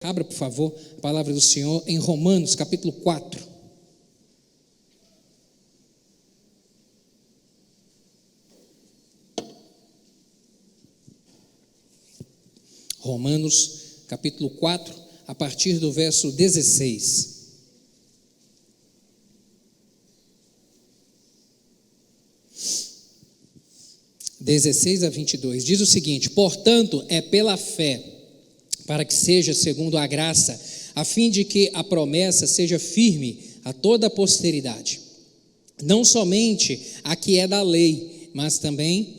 Abra, por favor, a palavra do Senhor em Romanos, capítulo 4. Romanos, capítulo 4, a partir do verso 16. A 22, diz o seguinte: portanto, é pela fé, para que seja segundo a graça, a fim de que a promessa seja firme a toda a posteridade, não somente a que é da lei, mas também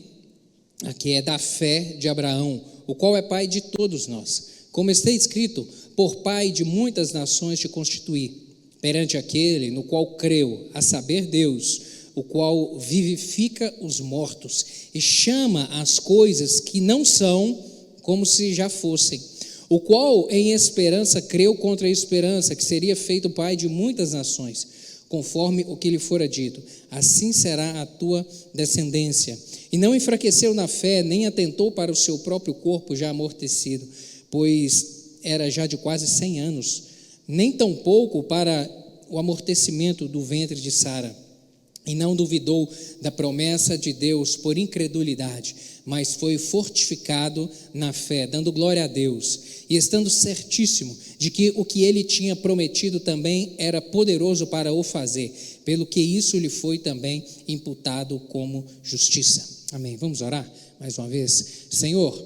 a que é da fé de Abraão, o qual é pai de todos nós. Como está escrito: por pai de muitas nações te constituí, perante aquele no qual creu, a saber, Deus, o qual vivifica os mortos e chama as coisas que não são como se já fossem, o qual em esperança creu contra a esperança, que seria feito pai de muitas nações, conforme o que lhe fora dito: assim será a tua descendência. E não enfraqueceu na fé, nem atentou para o seu próprio corpo já amortecido, pois era já de quase 100 anos, nem tampouco para o amortecimento do ventre de Sara. E não duvidou da promessa de Deus por incredulidade, mas foi fortificado na fé, dando glória a Deus, e estando certíssimo de que o que ele tinha prometido também era poderoso para o fazer, pelo que isso lhe foi também imputado como justiça. Amém. Vamos orar mais uma vez. Senhor,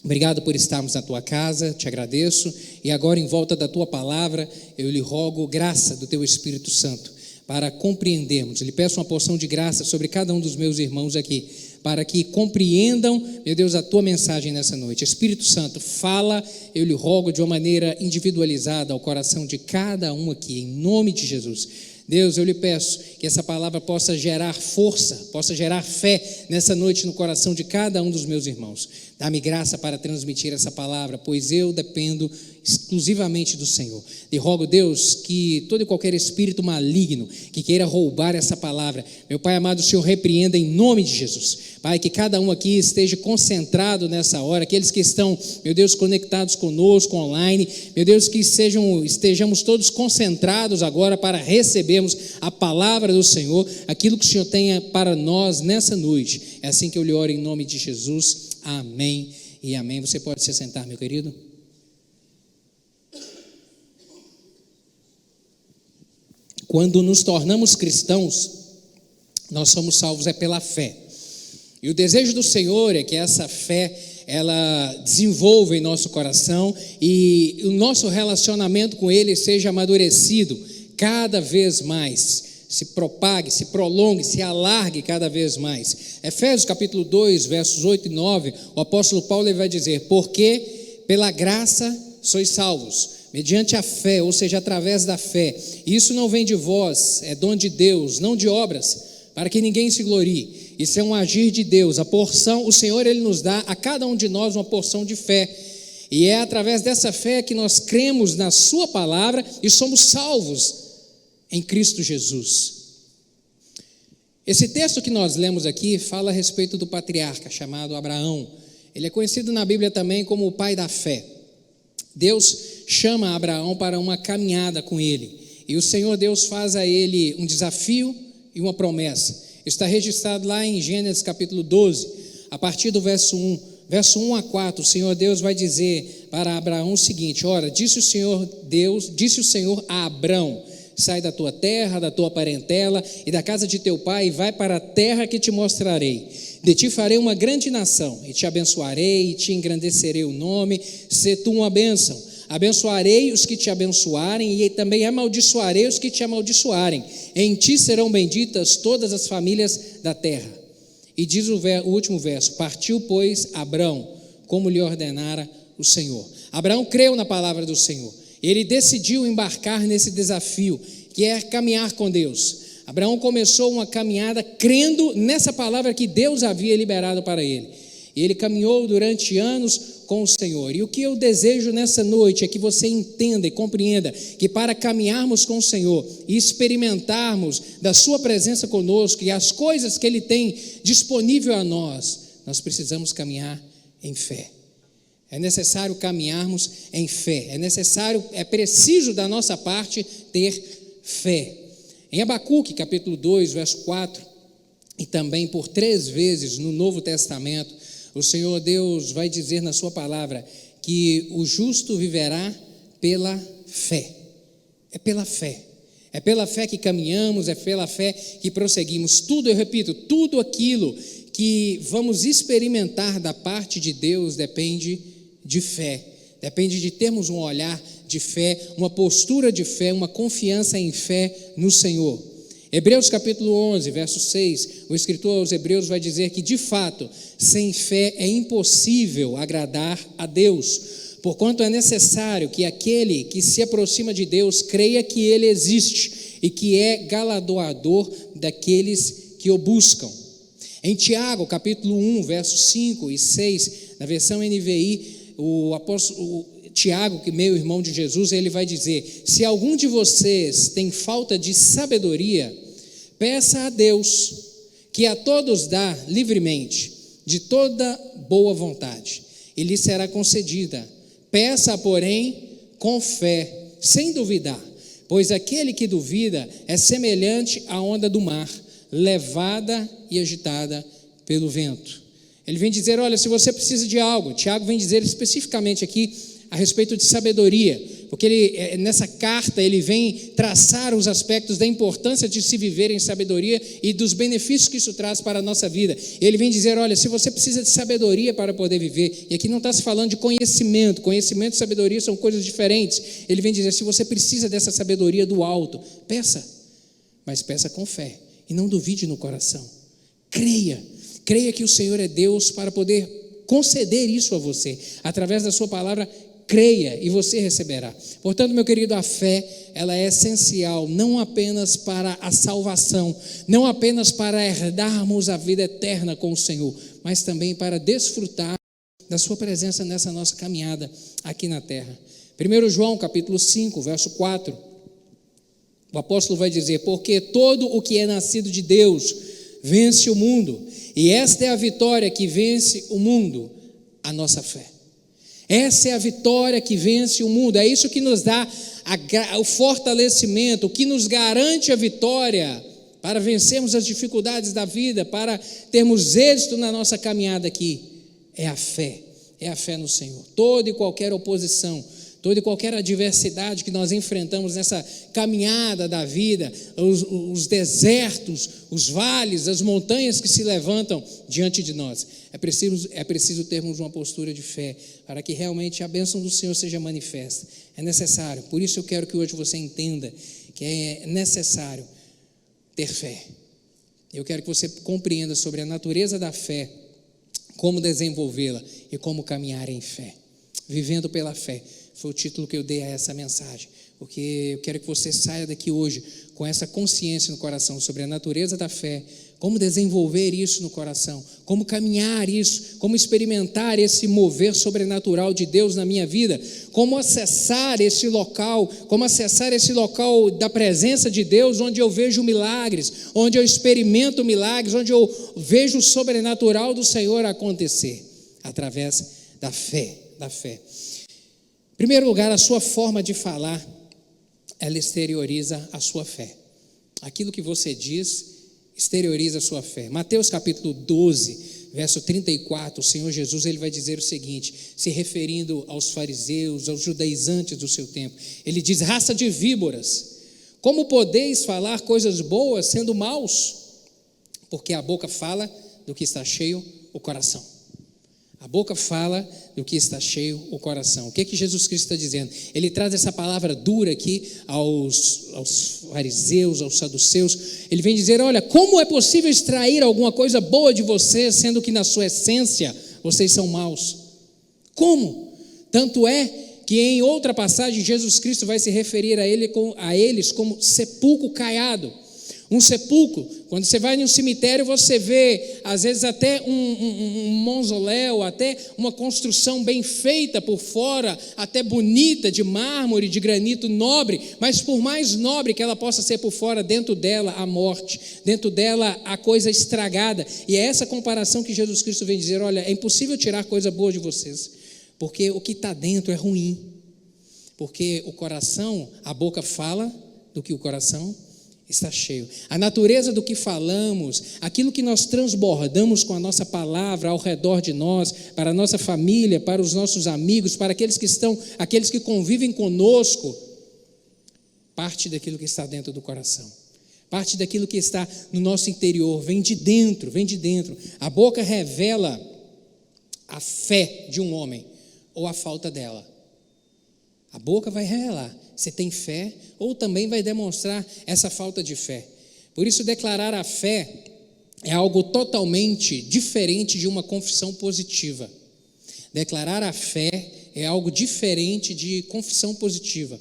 obrigado por estarmos na tua casa, te agradeço, e agora em volta da tua palavra eu lhe rogo graça do teu Espírito Santo para compreendermos. Lhe peço uma porção de graça sobre cada um dos meus irmãos aqui, para que compreendam, meu Deus, a tua mensagem nessa noite. Espírito Santo, fala, eu lhe rogo, de uma maneira individualizada ao coração de cada um aqui, em nome de Jesus. Deus, eu lhe peço que essa palavra possa gerar força, possa gerar fé nessa noite no coração de cada um dos meus irmãos. Dá-me graça para transmitir essa palavra, pois eu dependo exclusivamente do Senhor. E rogo, Deus, que todo e qualquer espírito maligno que queira roubar essa palavra, meu Pai amado, o Senhor repreenda em nome de Jesus. Pai, que cada um aqui esteja concentrado nessa hora, aqueles que estão, meu Deus, conectados conosco online, meu Deus, que estejamos todos concentrados agora para recebermos a palavra do Senhor, aquilo que o Senhor tenha para nós nessa noite. É assim que eu lhe oro em nome de Jesus. Amém e amém. Você pode se sentar, meu querido. Quando nos tornamos cristãos, nós somos salvos pela fé. E o desejo do Senhor é que essa fé, ela desenvolva em nosso coração e o nosso relacionamento com Ele seja amadurecido cada vez mais. Se propague, se prolongue, se alargue cada vez mais. Efésios capítulo 2, versos 8 e 9, o apóstolo Paulo vai dizer: porque pela graça sois salvos, mediante a fé, ou seja, através da fé. Isso não vem de vós, é dom de Deus, não de obras, para que ninguém se glorie. Isso é um agir de Deus. A porção, o Senhor, Ele nos dá a cada um de nós uma porção de fé. E é através dessa fé que nós cremos na sua palavra e somos salvos em Cristo Jesus. Esse texto que nós lemos aqui fala a respeito do patriarca chamado Abraão. Ele é conhecido na Bíblia também como o pai da fé. Deus chama Abraão para uma caminhada com ele, e o Senhor Deus faz a ele um desafio e uma promessa. Está registrado lá em Gênesis capítulo 12, a partir do verso 1. Verso 1 a 4, o Senhor Deus vai dizer para Abraão o seguinte: ora, disse o Senhor a Abrão: sai da tua terra, da tua parentela e da casa de teu pai, e vai para a terra que te mostrarei. De ti farei uma grande nação, e te abençoarei, e te engrandecerei o nome, se tu uma bênção. Abençoarei os que te abençoarem, e também amaldiçoarei os que te amaldiçoarem. Em ti serão benditas todas as famílias da terra. E diz o último verso: partiu, pois, Abrão, como lhe ordenara o Senhor. Abraão creu na palavra do Senhor. Ele decidiu embarcar nesse desafio, que é caminhar com Deus. Abraão começou uma caminhada crendo nessa palavra que Deus havia liberado para ele. E ele caminhou durante anos com o Senhor. E o que eu desejo nessa noite é que você entenda e compreenda que para caminharmos com o Senhor e experimentarmos da sua presença conosco e as coisas que Ele tem disponível a nós, nós precisamos caminhar em fé. É necessário caminharmos em fé. É preciso da nossa parte ter fé. Em Abacuque, capítulo 2, verso 4, e também por 3 vezes no Novo Testamento, o Senhor Deus vai dizer na sua palavra que o justo viverá pela fé. É pela fé. É pela fé que caminhamos, é pela fé que prosseguimos. Tudo, eu repito, tudo aquilo que vamos experimentar da parte de Deus depende de fé. Depende de termos um olhar de fé, uma postura de fé, uma confiança em fé no Senhor. Hebreus capítulo 11, verso 6, o escritor aos Hebreus vai dizer que, de fato, sem fé é impossível agradar a Deus, porquanto é necessário que aquele que se aproxima de Deus creia que Ele existe e que é galardoador daqueles que o buscam. Em Tiago, capítulo 1, versos 5 e 6, na versão NVI, o apóstolo Tiago, que meu irmão de Jesus, ele vai dizer: se algum de vocês tem falta de sabedoria, peça a Deus, que a todos dá livremente, de toda boa vontade, e lhe será concedida. Peça, porém, com fé, sem duvidar, pois aquele que duvida é semelhante à onda do mar, levada e agitada pelo vento. Ele vem dizer, olha, se você precisa de algo, Tiago vem dizer especificamente aqui a respeito de sabedoria, porque ele, nessa carta ele vem traçar os aspectos da importância de se viver em sabedoria e dos benefícios que isso traz para a nossa vida. Ele vem dizer, olha, se você precisa de sabedoria para poder viver, e aqui não está se falando de conhecimento e sabedoria são coisas diferentes. Ele vem dizer, se você precisa dessa sabedoria do alto, peça, mas peça com fé, e não duvide no coração. Creia que o Senhor é Deus para poder conceder isso a você, através da sua palavra. Creia e você receberá. Portanto, meu querido, a fé, ela é essencial, não apenas para a salvação, não apenas para herdarmos a vida eterna com o Senhor, mas também para desfrutar da sua presença nessa nossa caminhada aqui na terra. 1 João, capítulo 5, verso 4, o apóstolo vai dizer, porque todo o que é nascido de Deus vence o mundo, e esta é a vitória que vence o mundo, a nossa fé. Essa é a vitória que vence o mundo, é isso que nos dá o fortalecimento, o que nos garante a vitória para vencermos as dificuldades da vida, para termos êxito na nossa caminhada aqui, é a fé no Senhor. Toda e qualquer oposição, toda e qualquer adversidade que nós enfrentamos nessa caminhada da vida, os desertos, os vales, as montanhas que se levantam diante de nós, é preciso termos uma postura de fé, para que realmente a bênção do Senhor seja manifesta. É necessário, por isso eu quero que hoje você entenda que é necessário ter fé. Eu quero que você compreenda sobre a natureza da fé, como desenvolvê-la e como caminhar em fé. Vivendo pela fé, foi o título que eu dei a essa mensagem, porque eu quero que você saia daqui hoje com essa consciência no coração sobre a natureza da fé, como desenvolver isso no coração, como caminhar isso, como experimentar esse mover sobrenatural de Deus na minha vida, como acessar esse local da presença de Deus, onde eu vejo milagres, onde eu experimento milagres, onde eu vejo o sobrenatural do Senhor acontecer, através da fé. Em primeiro lugar, a sua forma de falar, ela exterioriza a sua fé. Aquilo que você diz exterioriza a sua fé. Mateus capítulo 12, verso 34, o Senhor Jesus ele vai dizer o seguinte, se referindo aos fariseus, aos judaizantes do seu tempo, ele diz, raça de víboras, como podeis falar coisas boas sendo maus? Porque a boca fala do que está cheio o coração. A boca fala do que está cheio o coração. O que Jesus Cristo está dizendo? Ele traz essa palavra dura aqui aos fariseus, aos saduceus. Ele vem dizer, olha, como é possível extrair alguma coisa boa de vocês, sendo que na sua essência vocês são maus? Como? Tanto é que em outra passagem Jesus Cristo vai se referir a eles como sepulcro caiado. Um sepulcro, quando você vai em um cemitério, você vê, às vezes, até um mausoléu, até uma construção bem feita por fora, até bonita, de mármore, de granito nobre, mas por mais nobre que ela possa ser por fora, dentro dela a morte, dentro dela a coisa estragada. E é essa comparação que Jesus Cristo vem dizer, olha, é impossível tirar coisa boa de vocês. Porque o que está dentro é ruim. Porque o coração, a boca fala do que o coração está cheio. A natureza do que falamos, aquilo que nós transbordamos com a nossa palavra ao redor de nós, para a nossa família, para os nossos amigos, para aqueles que convivem conosco, parte daquilo que está dentro do coração. Parte daquilo que está no nosso interior, vem de dentro, vem de dentro. A boca revela a fé de um homem ou a falta dela. A boca vai revelar se tem fé ou também vai demonstrar essa falta de fé. Por isso, declarar a fé é algo totalmente diferente de uma confissão positiva. Declarar a fé é algo diferente de confissão positiva.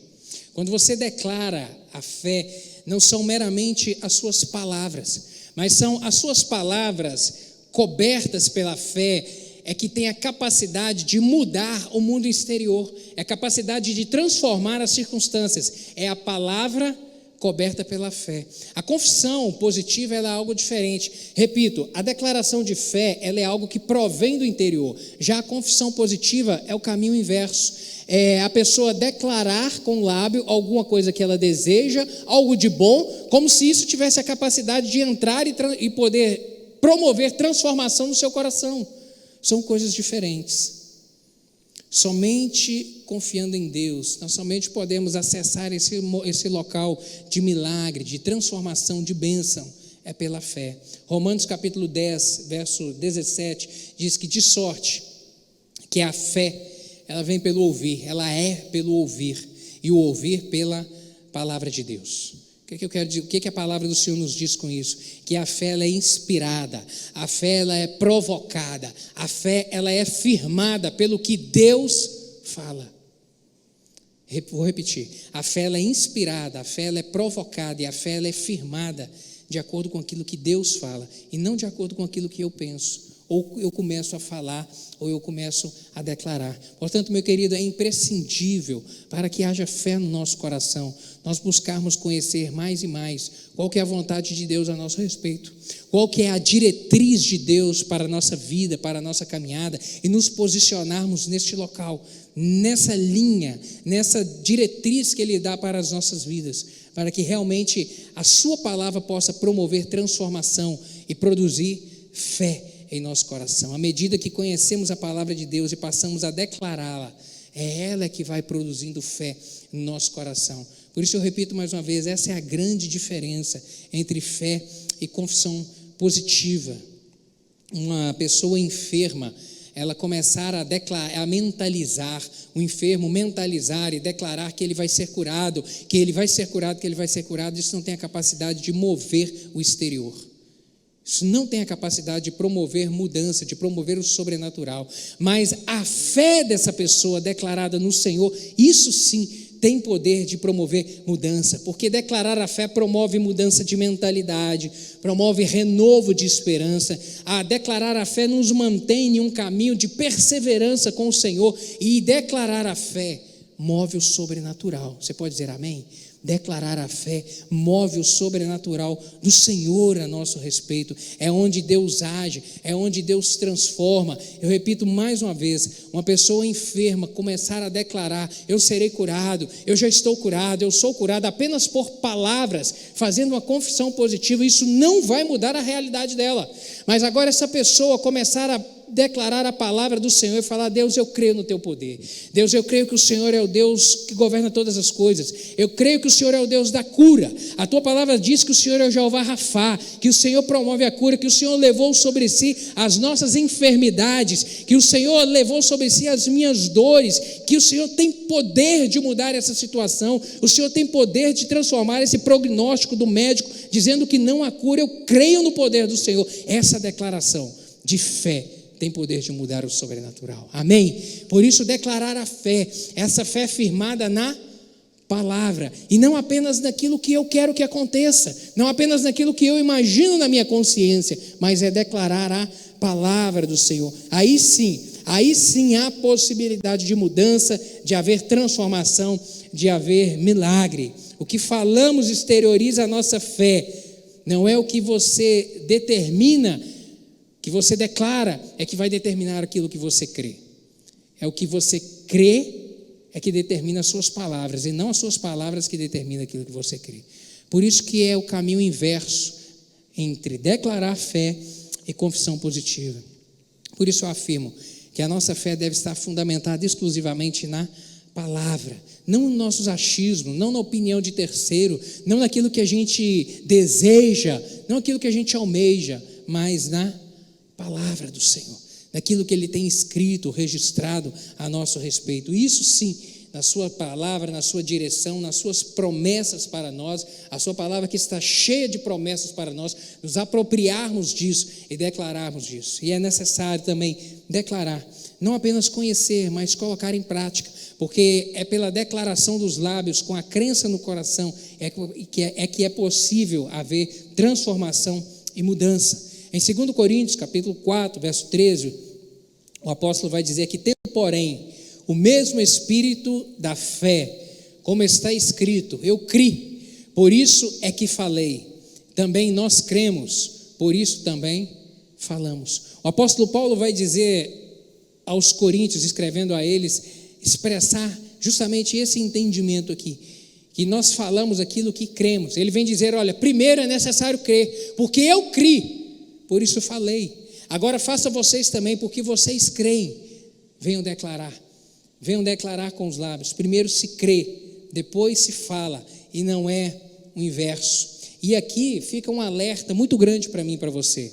Quando você declara a fé, não são meramente as suas palavras, mas são as suas palavras cobertas pela fé, é que tem a capacidade de mudar o mundo exterior, é a capacidade de transformar as circunstâncias, é a palavra coberta pela fé. A confissão positiva ela é algo diferente. Repito, a declaração de fé ela é algo que provém do interior, já a confissão positiva é o caminho inverso. É a pessoa declarar com o lábio alguma coisa que ela deseja, algo de bom, como se isso tivesse a capacidade de entrar e poder promover transformação no seu coração. São coisas diferentes. Somente confiando em Deus, nós somente podemos acessar esse local de milagre, de transformação, de bênção, é pela fé. Romanos capítulo 10, verso 17, diz que de sorte que a fé, ela vem pelo ouvir, ela é pelo ouvir, e o ouvir pela palavra de Deus. O que eu quero dizer? O que a palavra do Senhor nos diz com isso? Que a fé ela é inspirada, a fé ela é provocada, a fé ela é firmada pelo que Deus fala. Vou repetir, a fé ela é inspirada, a fé ela é provocada e a fé ela é firmada de acordo com aquilo que Deus fala e não de acordo com aquilo que eu penso. Ou eu começo a falar, ou eu começo a declarar. Portanto, meu querido, é imprescindível para que haja fé no nosso coração, nós buscarmos conhecer mais e mais qual que é a vontade de Deus a nosso respeito, qual que é a diretriz de Deus para a nossa vida, para a nossa caminhada, e nos posicionarmos neste local, nessa linha, nessa diretriz que Ele dá para as nossas vidas, para que realmente a sua palavra possa promover transformação e produzir fé em nosso coração. À medida que conhecemos a palavra de Deus e passamos a declará-la, é ela que vai produzindo fé no nosso coração. Por isso eu repito mais uma vez, essa é a grande diferença entre fé e confissão positiva. Uma pessoa enferma, ela começar a declarar, a mentalizar, o enfermo mentalizar e declarar que ele vai ser curado, que ele vai ser curado, que ele vai ser curado, isso não tem a capacidade de mover o exterior. Isso não tem a capacidade de promover mudança, de promover o sobrenatural. Mas a fé dessa pessoa declarada no Senhor, isso sim tem poder de promover mudança. Porque declarar a fé promove mudança de mentalidade, promove renovo de esperança. A declarar a fé nos mantém em um caminho de perseverança com o Senhor. E declarar a fé move o sobrenatural. Você pode dizer amém? Declarar a fé move o sobrenatural do Senhor a nosso respeito. É onde Deus age, é onde Deus transforma. Eu repito mais uma vez, uma pessoa enferma começar a declarar, eu serei curado, eu já estou curado, eu sou curado, apenas por palavras, fazendo uma confissão positiva, isso não vai mudar a realidade dela. Mas agora essa pessoa começar a declarar a palavra do Senhor e falar, Deus, eu creio no teu poder. Deus, eu creio que o Senhor é o Deus que governa todas as coisas. Eu creio que o Senhor é o Deus da cura. A tua palavra diz que o Senhor é o Jeová Rafá, que o Senhor promove a cura, que o Senhor levou sobre si as nossas enfermidades, que o Senhor levou sobre si as minhas dores, que o Senhor tem poder de mudar essa situação, o Senhor tem poder de transformar esse prognóstico do médico, dizendo que não há cura. Eu creio no poder do Senhor. Essa declaração de fé tem poder de mudar o sobrenatural. Amém? Por isso, declarar a fé, essa fé firmada na palavra, e não apenas naquilo que eu quero que aconteça, não apenas naquilo que eu imagino na minha consciência, mas é declarar a palavra do Senhor. Aí sim há possibilidade de mudança, de haver transformação, de haver milagre. O que falamos exterioriza a nossa fé, não é o que você determina, que você declara, é que vai determinar aquilo que você crê. É o que você crê é que determina as suas palavras, e não as suas palavras que determinam aquilo que você crê. Por isso que é o caminho inverso entre declarar fé e confissão positiva. Por isso eu afirmo que a nossa fé deve estar fundamentada exclusivamente na palavra, não nos nossos achismos, não na opinião de terceiro, não naquilo que a gente deseja, não naquilo que a gente almeja, mas na palavra do Senhor, naquilo que Ele tem escrito, registrado a nosso respeito. Isso sim, na sua palavra, na sua direção, nas suas promessas para nós, a sua palavra que está cheia de promessas para nós, nos apropriarmos disso e declararmos disso. E é necessário também declarar, não apenas conhecer, mas colocar em prática, porque é pela declaração dos lábios, com a crença no coração, que é possível haver transformação e mudança. Em 2 Coríntios, capítulo 4, verso 13, o apóstolo vai dizer que, tendo, porém, o mesmo espírito da fé, como está escrito, eu criei, por isso é que falei, também nós cremos, por isso também falamos. O apóstolo Paulo vai dizer aos coríntios, escrevendo a eles, expressar justamente esse entendimento aqui, que nós falamos aquilo que cremos. Ele vem dizer, olha, primeiro é necessário crer, porque eu criei, por isso falei. Agora faça vocês também, porque vocês creem. Venham declarar com os lábios. Primeiro se crê, depois se fala, e não é o inverso. E aqui fica um alerta muito grande para mim e para você.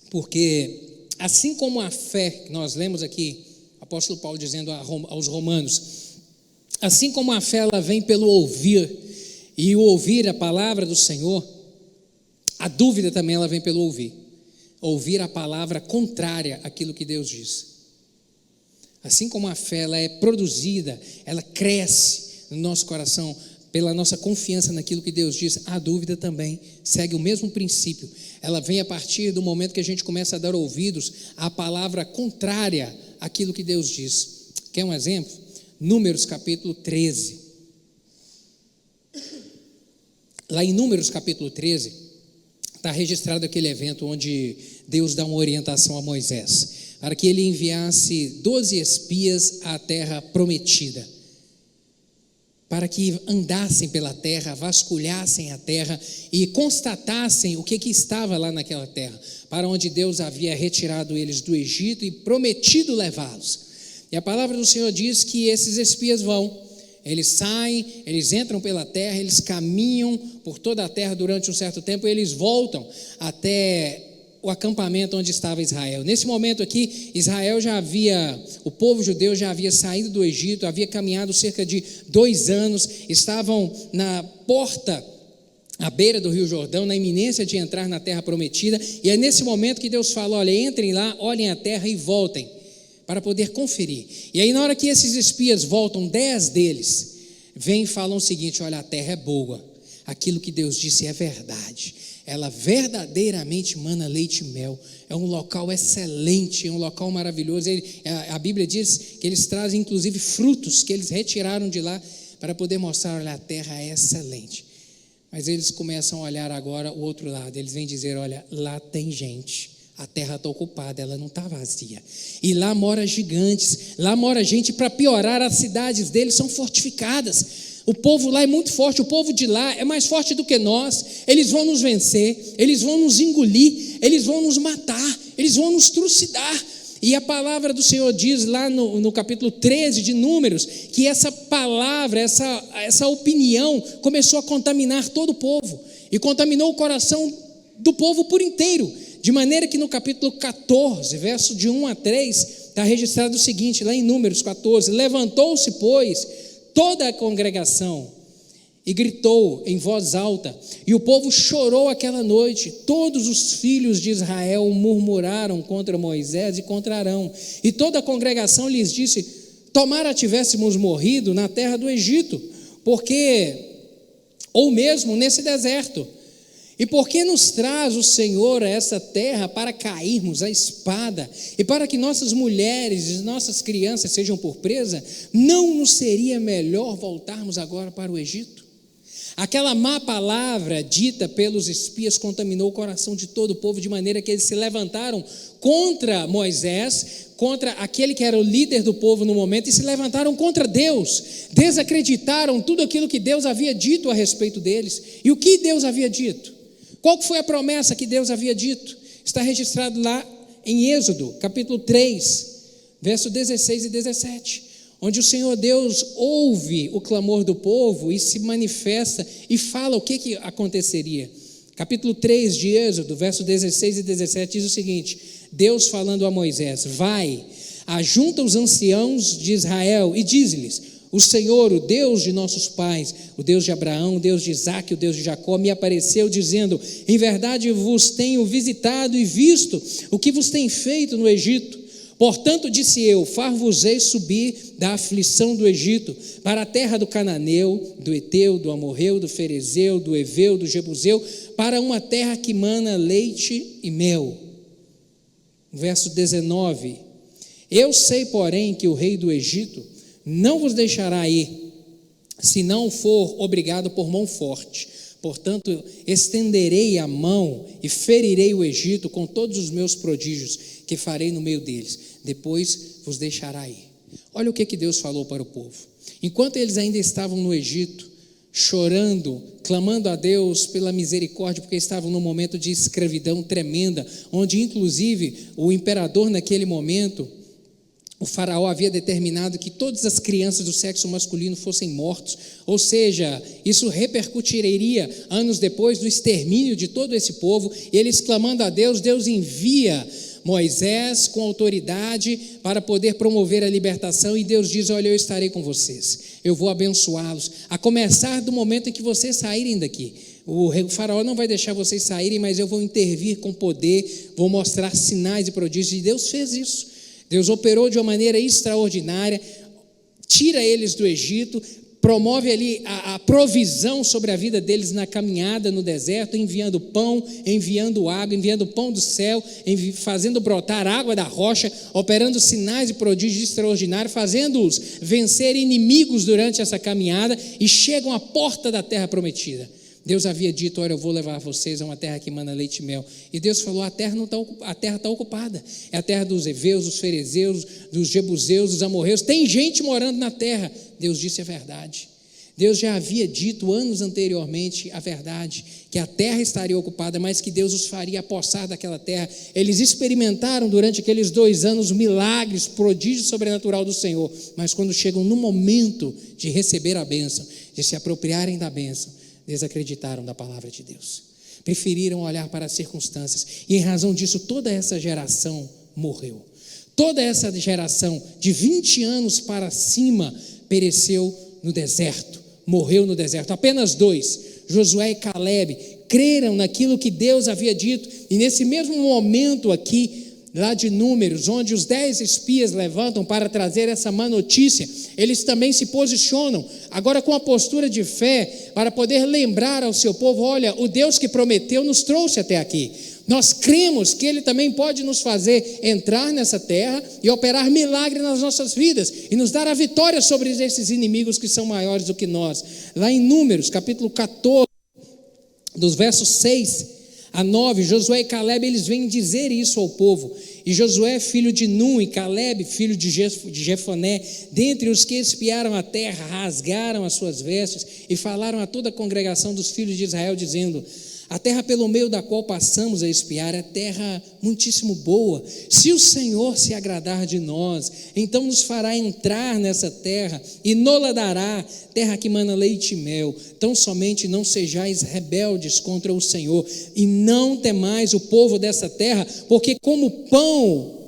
Porque assim como a fé, que nós lemos aqui, o apóstolo Paulo dizendo aos romanos, assim como a fé ela vem pelo ouvir, e o ouvir a palavra do Senhor, a dúvida também ela vem pelo ouvir a palavra contrária àquilo que Deus diz. Assim como a fé ela é produzida, ela cresce no nosso coração pela nossa confiança naquilo que Deus diz, a dúvida também segue o mesmo princípio. Ela vem a partir do momento que a gente começa a dar ouvidos à palavra contrária àquilo que Deus diz. Quer um exemplo? Números capítulo 13. Lá em Números capítulo 13, está registrado aquele evento onde Deus dá uma orientação a Moisés, para que ele enviasse 12 espias à terra prometida, para que andassem pela terra, vasculhassem a terra e constatassem o que estava lá naquela terra, para onde Deus havia retirado eles do Egito e prometido levá-los. E a palavra do Senhor diz que esses espias eles saem, eles entram pela terra, eles caminham por toda a terra durante um certo tempo e eles voltam até o acampamento onde estava Israel. Nesse momento aqui, o povo judeu já havia saído do Egito, havia caminhado cerca de 2 anos, estavam na porta, à beira do Rio Jordão, na iminência de entrar na terra prometida, e é nesse momento que Deus fala, olha, entrem lá, olhem a terra e voltem, para poder conferir. E aí na hora que esses espias voltam, 10 deles, vêm e falam o seguinte, olha, a terra é boa, aquilo que Deus disse é verdade, ela verdadeiramente mana leite e mel, é um local excelente, é um local maravilhoso. A Bíblia diz que eles trazem inclusive frutos que eles retiraram de lá para poder mostrar, olha, a terra é excelente. Mas eles começam a olhar agora o outro lado, eles vêm dizer, olha, lá tem gente, a terra está ocupada, ela não está vazia, e lá mora gigantes, lá mora gente, para piorar, as cidades deles são fortificadas, o povo lá é muito forte, o povo de lá é mais forte do que nós, eles vão nos vencer, eles vão nos engolir, eles vão nos matar, eles vão nos trucidar. E a palavra do Senhor diz lá no capítulo 13 de Números, que essa palavra, essa opinião começou a contaminar todo o povo, e contaminou o coração do povo por inteiro, de maneira que no capítulo 14, verso de 1 a 3, está registrado o seguinte, lá em Números 14, levantou-se, pois, toda a congregação e gritou em voz alta, e o povo chorou aquela noite, todos os filhos de Israel murmuraram contra Moisés e contra Arão, e toda a congregação lhes disse, tomara tivéssemos morrido na terra do Egito, ou mesmo nesse deserto, e por que nos traz o Senhor a essa terra para cairmos à espada e para que nossas mulheres e nossas crianças sejam por presa? Não nos seria melhor voltarmos agora para o Egito? Aquela má palavra dita pelos espias contaminou o coração de todo o povo, de maneira que eles se levantaram contra Moisés, contra aquele que era o líder do povo no momento, e se levantaram contra Deus, desacreditaram tudo aquilo que Deus havia dito a respeito deles. E o que Deus havia dito? Qual foi a promessa que Deus havia dito? Está registrado lá em Êxodo, capítulo 3, verso 16 e 17. Onde o Senhor Deus ouve o clamor do povo e se manifesta e fala o que aconteceria. Capítulo 3 de Êxodo, verso 16 e 17 diz o seguinte: Deus falando a Moisés: vai, ajunta os anciãos de Israel e diz-lhes: o Senhor, o Deus de nossos pais, o Deus de Abraão, o Deus de Isaque, o Deus de Jacó, me apareceu dizendo: em verdade vos tenho visitado e visto o que vos tem feito no Egito. Portanto, disse eu: far-vos-ei subir da aflição do Egito para a terra do Cananeu, do Eteu, do Amorreu, do Ferezeu, do Eveu, do Jebuseu, para uma terra que mana leite e mel. Verso 19: eu sei, porém, que o rei do Egito não vos deixará ir, se não for obrigado por mão forte. Portanto, estenderei a mão e ferirei o Egito com todos os meus prodígios que farei no meio deles. Depois vos deixará ir. Olha o que Deus falou para o povo. Enquanto eles ainda estavam no Egito, chorando, clamando a Deus pela misericórdia, porque estavam num momento de escravidão tremenda, onde inclusive o imperador naquele momento, o faraó, havia determinado que todas as crianças do sexo masculino fossem mortos, ou seja, isso repercutiria anos depois do extermínio de todo esse povo. E eles clamando a Deus, Deus envia Moisés com autoridade para poder promover a libertação, e Deus diz: olha, eu estarei com vocês, eu vou abençoá-los, a começar do momento em que vocês saírem daqui. O faraó não vai deixar vocês saírem, mas eu vou intervir com poder, vou mostrar sinais e prodígios. E Deus fez isso. Deus operou de uma maneira extraordinária, tira eles do Egito, promove ali a provisão sobre a vida deles na caminhada no deserto, enviando pão, enviando água, enviando pão do céu, fazendo brotar água da rocha, operando sinais e prodígios extraordinários, fazendo-os vencer inimigos durante essa caminhada, e chegam à porta da terra prometida. Deus havia dito: olha, eu vou levar vocês a uma terra que mana leite e mel. E Deus falou: a terra está ocupada. É a terra dos Eveus, dos Ferezeus, dos Jebuseus, dos Amorreus. Tem gente morando na terra. Deus disse a verdade. Deus já havia dito anos anteriormente a verdade, que a terra estaria ocupada, mas que Deus os faria apossar daquela terra. Eles experimentaram durante aqueles 2 anos milagres, prodígios sobrenatural do Senhor, mas quando chegam no momento de receber a bênção, de se apropriarem da bênção, desacreditaram da palavra de Deus, preferiram olhar para as circunstâncias, e em razão disso toda essa geração morreu. Toda essa geração de 20 anos para cima pereceu no deserto, morreu no deserto. Apenas 2, Josué e Caleb, creram naquilo que Deus havia dito. E nesse mesmo momento aqui, lá de Números, onde os 10 espias levantam para trazer essa má notícia, eles também se posicionam, agora com a postura de fé, para poder lembrar ao seu povo: olha, o Deus que prometeu nos trouxe até aqui. Nós cremos que Ele também pode nos fazer entrar nessa terra e operar milagre nas nossas vidas, e nos dar a vitória sobre esses inimigos que são maiores do que nós. Lá em Números, capítulo 14, dos versos 6 a 9, Josué e Caleb, eles vêm dizer isso ao povo. E Josué, filho de Nun, e Caleb, filho de Jefoné, dentre os que espiaram a terra, rasgaram as suas vestes e falaram a toda a congregação dos filhos de Israel, dizendo: a terra pelo meio da qual passamos a espiar é terra muitíssimo boa. Se o Senhor se agradar de nós, então nos fará entrar nessa terra e nola dará, terra que mana leite e mel. Tão somente não sejais rebeldes contra o Senhor, e não temais o povo dessa terra, porque como pão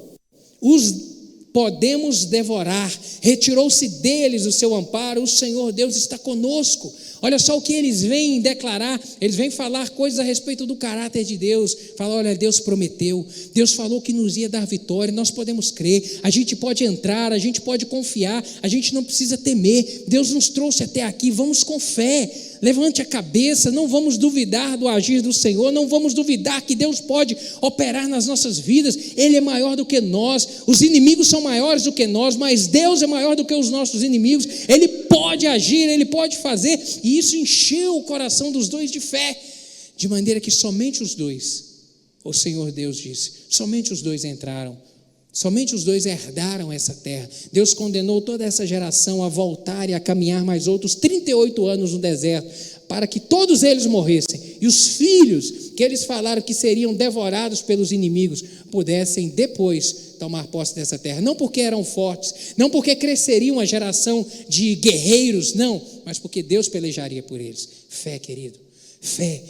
os podemos devorar. Retirou-se deles o seu amparo, o Senhor Deus está conosco. Olha só o que eles vêm declarar, eles vêm falar coisas a respeito do caráter de Deus. Falar: olha, Deus prometeu, Deus falou que nos ia dar vitória, nós podemos crer, a gente pode entrar, a gente pode confiar, a gente não precisa temer, Deus nos trouxe até aqui, vamos com fé, levante a cabeça, não vamos duvidar do agir do Senhor, não vamos duvidar que Deus pode operar nas nossas vidas. Ele é maior do que nós, os inimigos são maiores do que nós, mas Deus é maior do que os nossos inimigos. Ele pode agir, Ele pode fazer, E isso encheu o coração dos dois de fé, de maneira que somente os dois, o Senhor Deus disse, somente os dois entraram, somente os dois herdaram essa terra. Deus condenou toda essa geração a voltar e a caminhar mais outros 38 anos no deserto, para que todos eles morressem, e os filhos que eles falaram que seriam devorados pelos inimigos, pudessem depois tomar posse dessa terra, não porque eram fortes, não porque cresceria uma geração de guerreiros, não, mas porque Deus pelejaria por eles. Fé, querido, fé.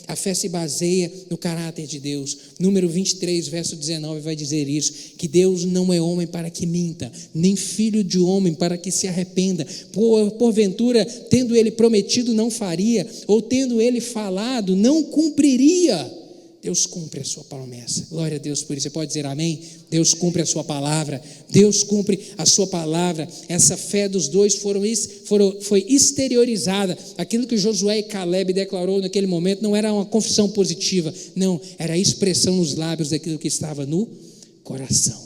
A fé se baseia no caráter de Deus. Número 23, verso 19 vai dizer isso, que Deus não é homem para que minta, nem filho de homem para que se arrependa. Porventura, tendo ele prometido, não faria, ou tendo ele falado, não cumpriria. Deus cumpre a sua promessa. Glória a Deus por isso. Você pode dizer amém? Deus cumpre a sua palavra. Deus cumpre a sua palavra. Essa fé dos dois foi exteriorizada. Aquilo que Josué e Caleb declarou naquele momento não era uma confissão positiva, não, era a expressão nos lábios daquilo que estava no coração.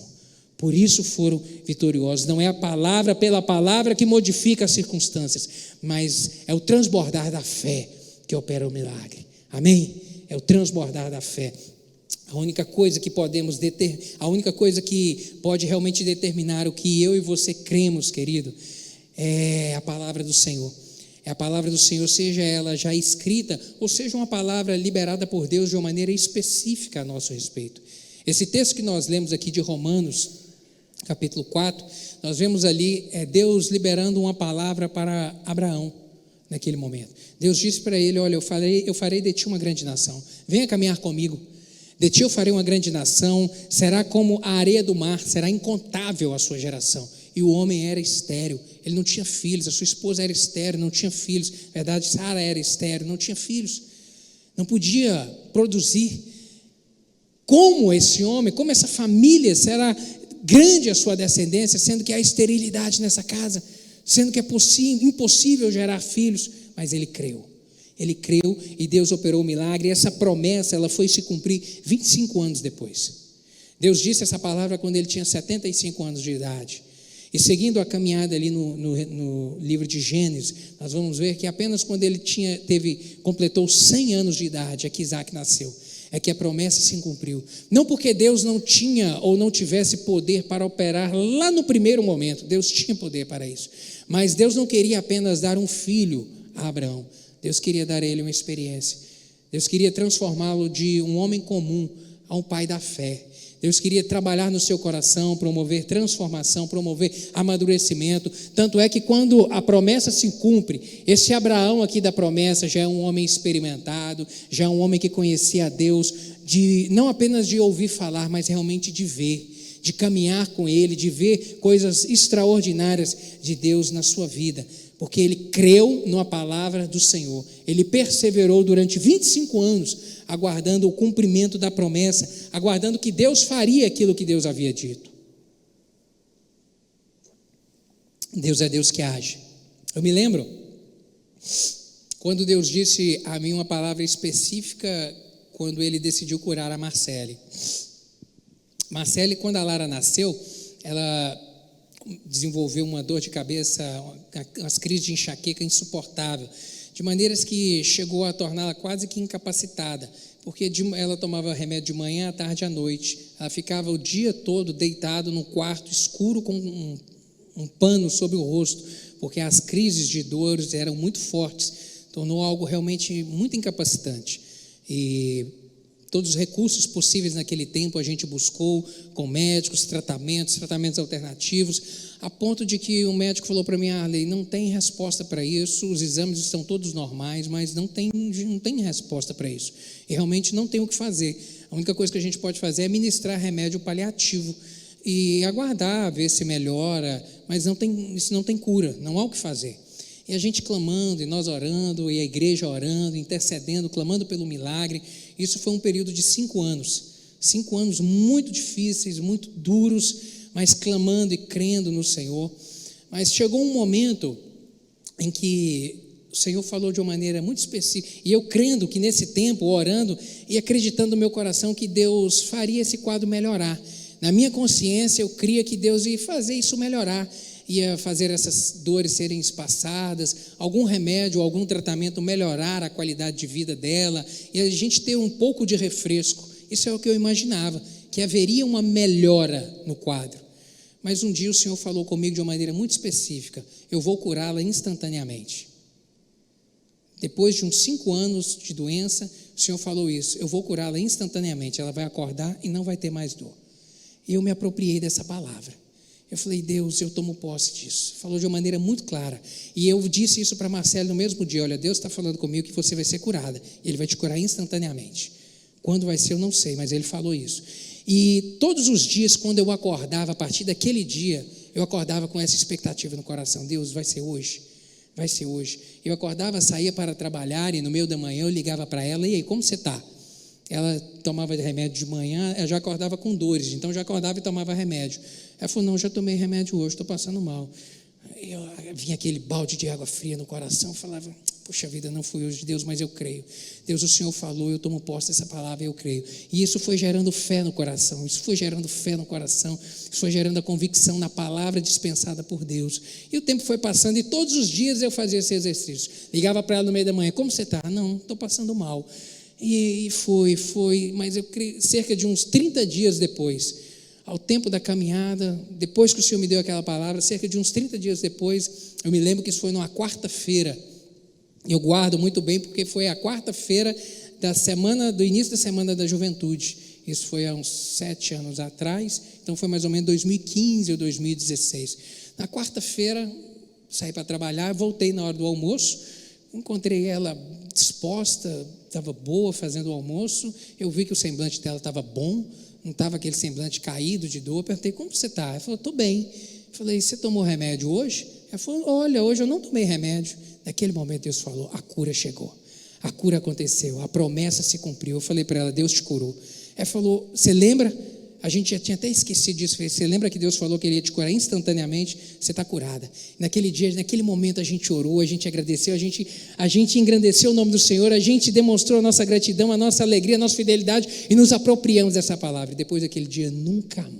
Por isso foram vitoriosos. Não é a palavra pela palavra que modifica as circunstâncias, mas é o transbordar da fé que opera o milagre. Amém? É o transbordar da fé. A única coisa que pode realmente determinar o que eu e você cremos, querido, é a palavra do Senhor. É a palavra do Senhor, seja ela já escrita, ou seja uma palavra liberada por Deus de uma maneira específica a nosso respeito. Esse texto que nós lemos aqui de Romanos, capítulo 4, nós vemos ali Deus liberando uma palavra para Abraão. Naquele momento, Deus disse para ele: olha, eu farei de ti uma grande nação, venha caminhar comigo, de ti eu farei uma grande nação, será como a areia do mar, será incontável a sua geração. E o homem era estéril, ele não tinha filhos, a sua esposa era estéril, não tinha filhos, na verdade Sara era estéril, não tinha filhos, não podia produzir. Como esse homem, como essa família será grande a sua descendência, sendo que há esterilidade nessa casa, sendo que é impossível gerar filhos? Mas ele creu e Deus operou o milagre, e essa promessa ela foi se cumprir 25 anos depois. Deus disse essa palavra quando ele tinha 75 anos de idade, e seguindo a caminhada ali no livro de Gênesis, nós vamos ver que apenas quando ele completou 100 anos de idade é que Isaac nasceu, é que a promessa se cumpriu. Não porque Deus não tinha ou não tivesse poder para operar lá no primeiro momento, Deus tinha poder para isso, mas Deus não queria apenas dar um filho a Abraão, Deus queria dar a ele uma experiência. Deus queria transformá-lo de um homem comum a um pai da fé. Deus queria trabalhar no seu coração, promover transformação, promover amadurecimento. Tanto é que quando a promessa se cumpre, esse Abraão aqui da promessa já é um homem experimentado, já é um homem que conhecia a Deus, não apenas de ouvir falar, mas realmente de ver, de caminhar com Ele, de ver coisas extraordinárias de Deus na sua vida, porque ele creu na palavra do Senhor. Ele perseverou durante 25 anos, aguardando o cumprimento da promessa, aguardando que Deus faria aquilo que Deus havia dito. Deus é Deus que age. Eu me lembro quando Deus disse a mim uma palavra específica quando ele decidiu curar a Marcele. Marcele, quando a Lara nasceu, ela desenvolveu uma dor de cabeça, umas crises de enxaqueca insuportável, de maneiras que chegou a torná-la quase que incapacitada, porque ela tomava remédio de manhã, à tarde e à noite. Ela ficava o dia todo deitada num quarto escuro com um pano sobre o rosto, porque as crises de dores eram muito fortes, tornou algo realmente muito incapacitante. E todos os recursos possíveis naquele tempo a gente buscou, com médicos, tratamentos alternativos, a ponto de que o médico falou para mim: Arley, não tem resposta para isso, os exames estão todos normais, mas não tem resposta para isso, e realmente não tem o que fazer. A única coisa que a gente pode fazer é ministrar remédio paliativo e aguardar, ver se melhora, mas isso não tem cura, não há o que fazer. E a gente clamando, e nós orando, e a igreja orando, intercedendo, clamando pelo milagre. Isso foi um período de 5 anos. 5 anos muito difíceis, muito duros, mas clamando e crendo no Senhor. Mas chegou um momento em que o Senhor falou de uma maneira muito específica, e eu crendo que nesse tempo, orando e acreditando no meu coração que Deus faria esse quadro melhorar. Na minha consciência, eu cria que Deus ia fazer isso melhorar. ia fazer essas dores serem espaçadas, algum remédio, algum tratamento melhorar a qualidade de vida dela, e a gente ter um pouco de refresco. Isso é o que eu imaginava, que haveria uma melhora no quadro. Mas um dia o Senhor falou comigo de uma maneira muito específica: eu vou curá-la instantaneamente. Depois de uns 5 anos de doença, o Senhor falou isso: eu vou curá-la instantaneamente, ela vai acordar e não vai ter mais dor. E eu me apropriei dessa palavra. Eu falei: Deus, eu tomo posse disso. Falou de uma maneira muito clara. E eu disse isso para Marcelo no mesmo dia: olha, Deus está falando comigo que você vai ser curada. Ele vai te curar instantaneamente. Quando vai ser, eu não sei, mas Ele falou isso. E todos os dias, quando eu acordava, a partir daquele dia, eu acordava com essa expectativa no coração: Deus, vai ser hoje. Vai ser hoje. Eu acordava, saía para trabalhar, e no meio da manhã eu ligava para ela: e aí, como você está? Ela tomava remédio de manhã, ela já acordava com dores, então já acordava e tomava remédio. Ela falou: não, já tomei remédio hoje, estou passando mal. Vinha aquele balde de água fria no coração, eu falava: puxa vida, não fui hoje, Deus, mas eu creio. Deus, o Senhor falou, eu tomo posse dessa palavra, eu creio. E isso foi gerando fé no coração, isso foi gerando a convicção na palavra dispensada por Deus. E o tempo foi passando, e todos os dias eu fazia esse exercício. Ligava para ela no meio da manhã: como você está? Não, estou passando mal. E foi, mas eu creio, cerca de uns 30 dias depois, ao tempo da caminhada, depois que o Senhor me deu aquela palavra, cerca de uns 30 dias depois, eu me lembro que isso foi numa quarta-feira. Eu guardo muito bem, porque foi a quarta-feira do início da Semana da Juventude. Isso foi há uns 7 anos atrás, então foi mais ou menos 2015 ou 2016. Na quarta-feira, saí para trabalhar, voltei na hora do almoço, encontrei ela disposta, estava boa fazendo o almoço, eu vi que o semblante dela estava bom, não estava aquele semblante caído de dor. Eu perguntei: como você está? Ela falou: estou bem. Eu falei: você tomou remédio hoje? Ela falou: olha, hoje eu não tomei remédio. Naquele momento Deus falou: a cura chegou, a cura aconteceu, a promessa se cumpriu. Eu falei para ela: Deus te curou. Ela falou: você lembra? A gente já tinha até esquecido disso. Você lembra que Deus falou que Ele ia te curar instantaneamente? Você está curada. Naquele dia, naquele momento, a gente orou, a gente agradeceu, a gente engrandeceu o nome do Senhor, a gente demonstrou a nossa gratidão, a nossa alegria, a nossa fidelidade, e nos apropriamos dessa palavra. E depois daquele dia, nunca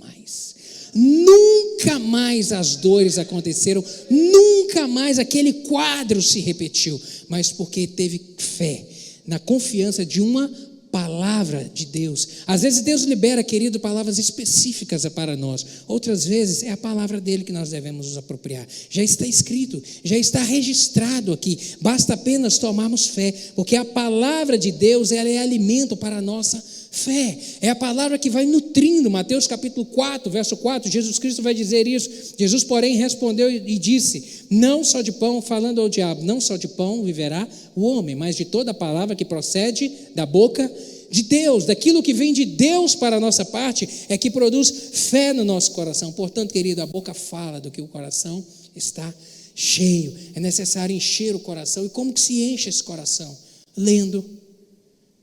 mais as dores aconteceram, nunca mais aquele quadro se repetiu, mas porque teve fé na confiança de uma palavra de Deus. Às vezes Deus libera, querido, palavras específicas para nós. Outras vezes é a palavra dele que nós devemos nos apropriar. Já está escrito, já está registrado aqui. Basta apenas tomarmos fé, porque a palavra de Deus, ela é alimento para a nossa fé. É a palavra que vai nutrindo. Mateus capítulo 4, verso 4, Jesus Cristo vai dizer isso. Jesus, porém, respondeu e disse: não só de pão, falando ao diabo, não só de pão viverá o homem, mas de toda a palavra que procede da boca de Deus. Daquilo que vem de Deus para a nossa parte é que produz fé no nosso coração. Portanto, querido, a boca fala do que o coração está cheio. É necessário encher o coração. E como que se enche esse coração? Lendo,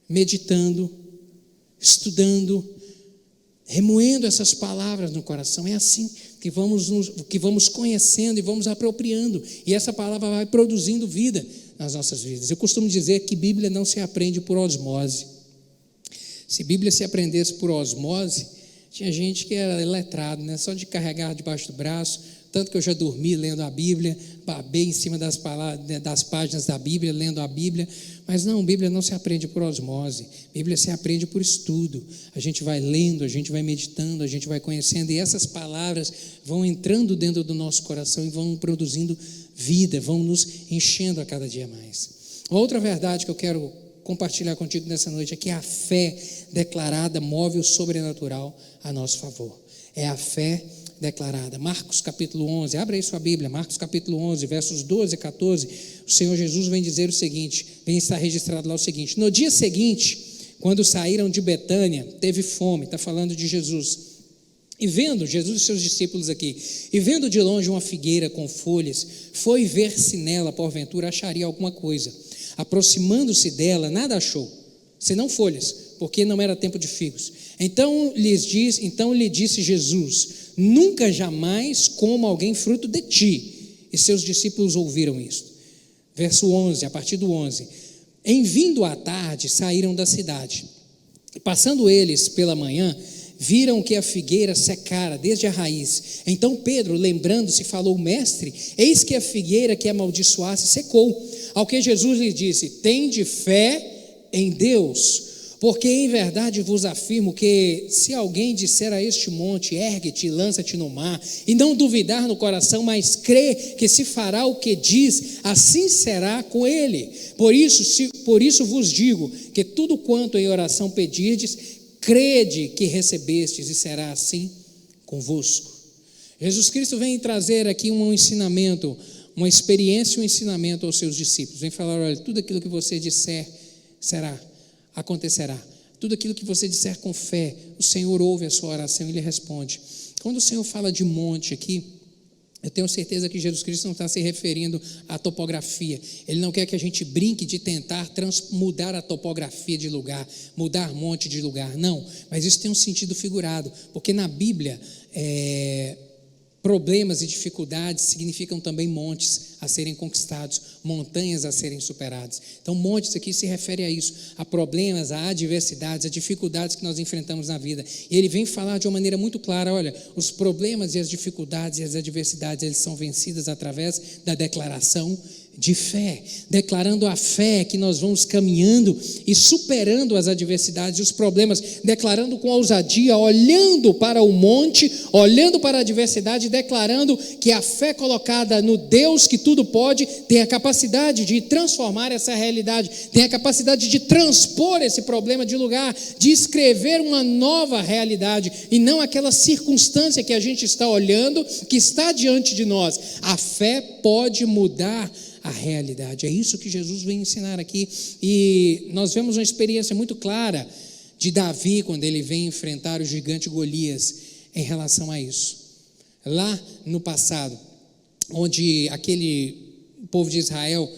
meditando, estudando, remoendo essas palavras no coração. É assim que vamos conhecendo e vamos apropriando, e essa palavra vai produzindo vida nas nossas vidas. Eu costumo dizer que Bíblia não se aprende por osmose. Se Bíblia se aprendesse por osmose, tinha gente que era letrado, né? Só de carregar debaixo do braço. Tanto que eu já dormi lendo a Bíblia, babei em cima das páginas da Bíblia, lendo a Bíblia. Mas não, Bíblia não se aprende por osmose. Bíblia se aprende por estudo. A gente vai lendo, a gente vai meditando, a gente vai conhecendo, e essas palavras vão entrando dentro do nosso coração e vão produzindo vida, vão nos enchendo a cada dia mais. Outra verdade que eu quero compartilhar contigo nessa noite é que a fé declarada move o sobrenatural a nosso favor. É a fé declarada. Marcos capítulo 11, abre aí sua Bíblia, Marcos capítulo 11, versos 12 e 14, o Senhor Jesus vem dizer o seguinte, vem estar registrado lá o seguinte: no dia seguinte, quando saíram de Betânia, teve fome, está falando de Jesus, e vendo, Jesus e seus discípulos aqui, e vendo de longe uma figueira com folhas, foi ver se nela, porventura, acharia alguma coisa. Aproximando-se dela, nada achou, senão folhas, porque não era tempo de figos. Então lhe disse Jesus: nunca jamais coma alguém fruto de ti. E seus discípulos ouviram isto. Verso 11, a partir do 11. Em vindo à tarde, saíram da cidade. Passando eles pela manhã, viram que a figueira secara desde a raiz. Então Pedro, lembrando-se, falou: Mestre, eis que a figueira que amaldiçoasse secou. Ao que Jesus lhe disse: tende fé em Deus, porque em verdade vos afirmo que se alguém disser a este monte: ergue-te e lança-te no mar, e não duvidar no coração, mas crê que se fará o que diz, assim será com ele. Por isso vos digo que tudo quanto em oração pedirdes, crede que recebestes, e será assim convosco. Jesus Cristo vem trazer aqui um ensinamento, uma experiência e um ensinamento aos seus discípulos. Vem falar: olha, tudo aquilo que você disser acontecerá. Tudo aquilo que você disser com fé, o Senhor ouve a sua oração e lhe responde. Quando o Senhor fala de monte aqui, eu tenho certeza que Jesus Cristo não está se referindo à topografia. Ele não quer que a gente brinque de tentar mudar a topografia de lugar, mudar monte de lugar. Não, mas isso tem um sentido figurado, porque na Bíblia, problemas e dificuldades significam também montes a serem conquistados, montanhas a serem superadas. Então, montes aqui se refere a isso, a problemas, a adversidades, a dificuldades que nós enfrentamos na vida. E ele vem falar de uma maneira muito clara: olha, os problemas e as dificuldades e as adversidades, eles são vencidos através da declaração de fé, declarando a fé que nós vamos caminhando e superando as adversidades e os problemas, declarando com ousadia, olhando para o monte, olhando para a adversidade, declarando que a fé colocada no Deus que tudo pode tem a capacidade de transformar essa realidade, tem a capacidade de transpor esse problema de lugar, de escrever uma nova realidade e não aquela circunstância que a gente está olhando, que está diante de nós. A fé pode mudar a realidade. É isso que Jesus vem ensinar aqui. E nós vemos uma experiência muito clara de Davi quando ele vem enfrentar o gigante Golias em relação a isso. Lá no passado, onde aquele povo de Israel,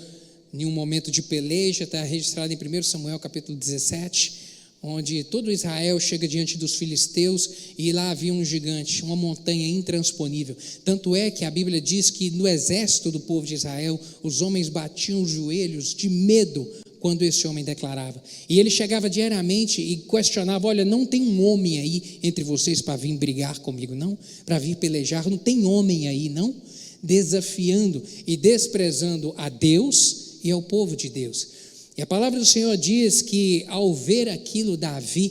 em um momento de peleja, está registrado em 1 Samuel capítulo 17, onde todo Israel chega diante dos filisteus e lá havia um gigante, uma montanha intransponível. Tanto é que a Bíblia diz que no exército do povo de Israel, os homens batiam os joelhos de medo quando esse homem declarava. E ele chegava diariamente e questionava: olha, não tem um homem aí entre vocês para vir brigar comigo, não? Para vir pelejar, não tem homem aí, não? Desafiando e desprezando a Deus e ao povo de Deus. E a palavra do Senhor diz que ao ver aquilo, Davi,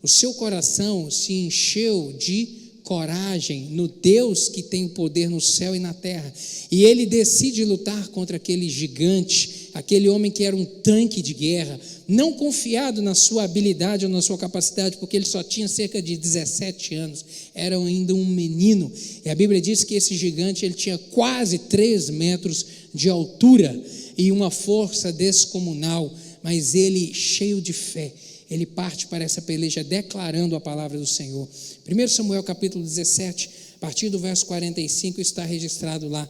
o seu coração se encheu de coragem no Deus que tem poder no céu e na terra, e ele decide lutar contra aquele gigante, aquele homem que era um tanque de guerra, não confiado na sua habilidade ou na sua capacidade, porque ele só tinha cerca de 17 anos, era ainda um menino, e a Bíblia diz que esse gigante ele tinha quase 3 metros de altura, e uma força descomunal, mas ele, cheio de fé, ele parte para essa peleja declarando a palavra do Senhor. 1 Samuel capítulo 17, a partir do verso 45, está registrado lá.